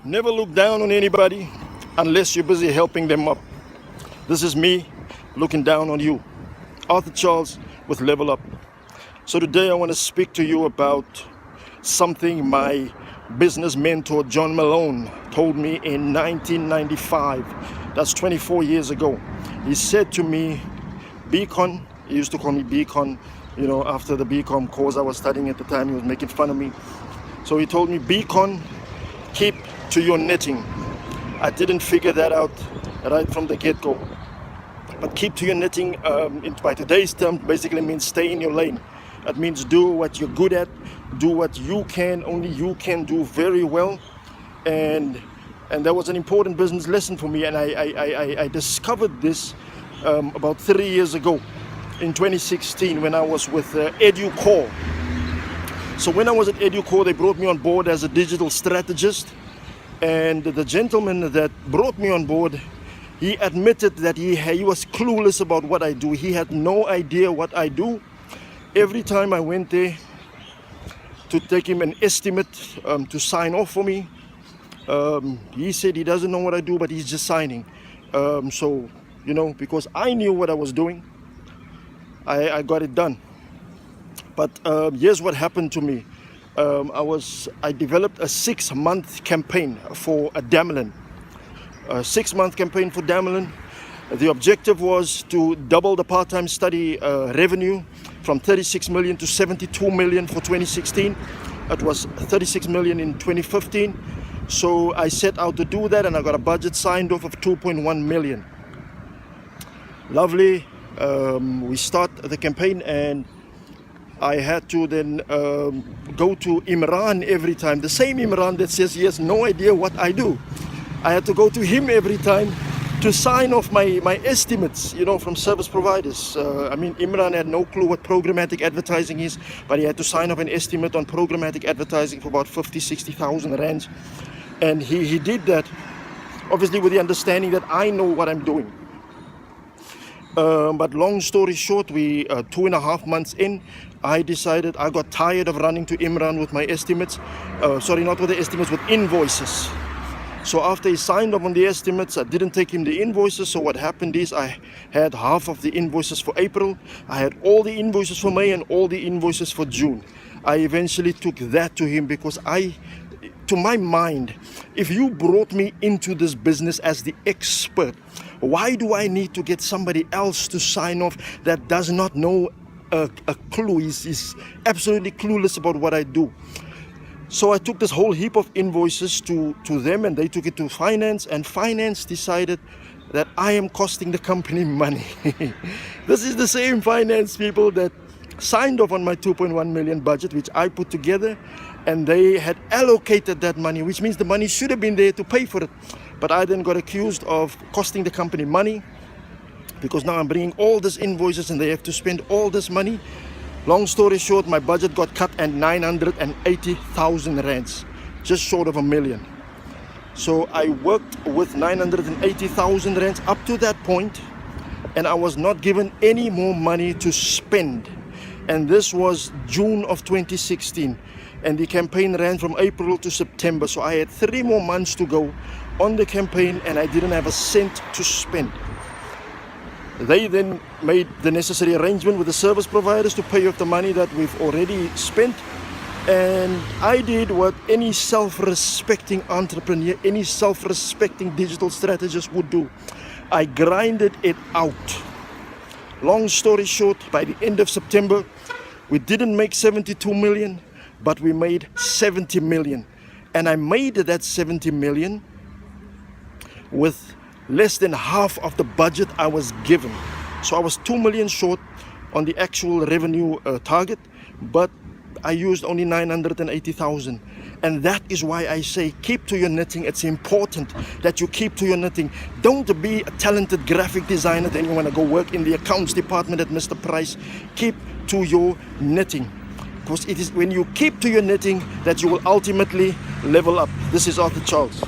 Never look down on anybody unless you're busy helping them up. This is me looking down on you. Arthur Charles with Level Up. So today I want to speak to you about something my business mentor John Malone told me in 1995. That's 24 years ago. He said to me, Beacon, he used to call me Beacon, after the BCom course I was studying at the time. He was making fun of me. So he told me, Beacon, keep to your knitting. I didn't figure that out right from the get-go. But keep to your knitting, by today's term, basically means stay in your lane. That means do what you're good at, do what only you can do very well. And that was an important business lesson for me. And I discovered this about 3 years ago in 2016 when I was with EduCore. So when I was at EduCore, they brought me on board as a digital strategist. And the gentleman that brought me on board, he admitted that he was clueless about what I do. He had no idea what I do. Every time I went there to take him an estimate to sign off for me, he said he doesn't know what I do, but he's just signing. Because I knew what I was doing, I got it done. But here's what happened to me. I developed a 6-month campaign for a Damelin. A 6-month campaign for Damelin. The objective was to double the part-time study revenue from 36 million to 72 million for 2016. It was 36 million in 2015. So I set out to do that, and I got a budget signed off of 2.1 million. Lovely. We start the campaign, and I had to then go to Imran every time. The same Imran that says he has no idea what I do. I had to go to him every time to sign off my estimates, from service providers. Imran had no clue what programmatic advertising is, but he had to sign off an estimate on programmatic advertising for about 50,000-60,000 rands. And he did that, obviously with the understanding that I know what I'm doing. But long story short, we 2.5 months in, I decided I got tired of running to Imran with my estimates. Not with the estimates, with invoices. So after he signed off on the estimates, I didn't take him the invoices. So what happened is I had half of the invoices for April. I had all the invoices for May and all the invoices for June. I eventually took that to him because to my mind, if you brought me into this business as the expert, why do I need to get somebody else to sign off that does not know a clue? He's absolutely clueless about what I do. So I took this whole heap of invoices to them, and they took it to finance, and finance decided that I am costing the company money. This is the same finance people that signed off on my 2.1 million budget, which I put together, and they had allocated that money, which means the money should have been there to pay for it. But I then got accused of costing the company money because now I'm bringing all these invoices and they have to spend all this money. Long story short, my budget got cut at 980,000 rands, just short of $1 million. So I worked with 980,000 rands up to that point, and I was not given any more money to spend. And this was June of 2016. And the campaign ran from April to September. So I had 3 more months to go on the campaign, and I didn't have a cent to spend. They then made the necessary arrangement with the service providers to pay off the money that we've already spent. And I did what any self-respecting entrepreneur, any self-respecting digital strategist would do. I grinded it out. Long story short, by the end of September, we didn't make 72 million, but we made 70 million. And I made that 70 million with less than half of the budget I was given. So I was 2 million short on the actual revenue target, but I used only 980,000. And that is why I say keep to your knitting. It's important that you keep to your knitting. Don't be a talented graphic designer then you want to go work in the accounts department at Mr. Price. Keep to your knitting, because it is when you keep to your knitting that you will ultimately level up. This is Arthur Charles.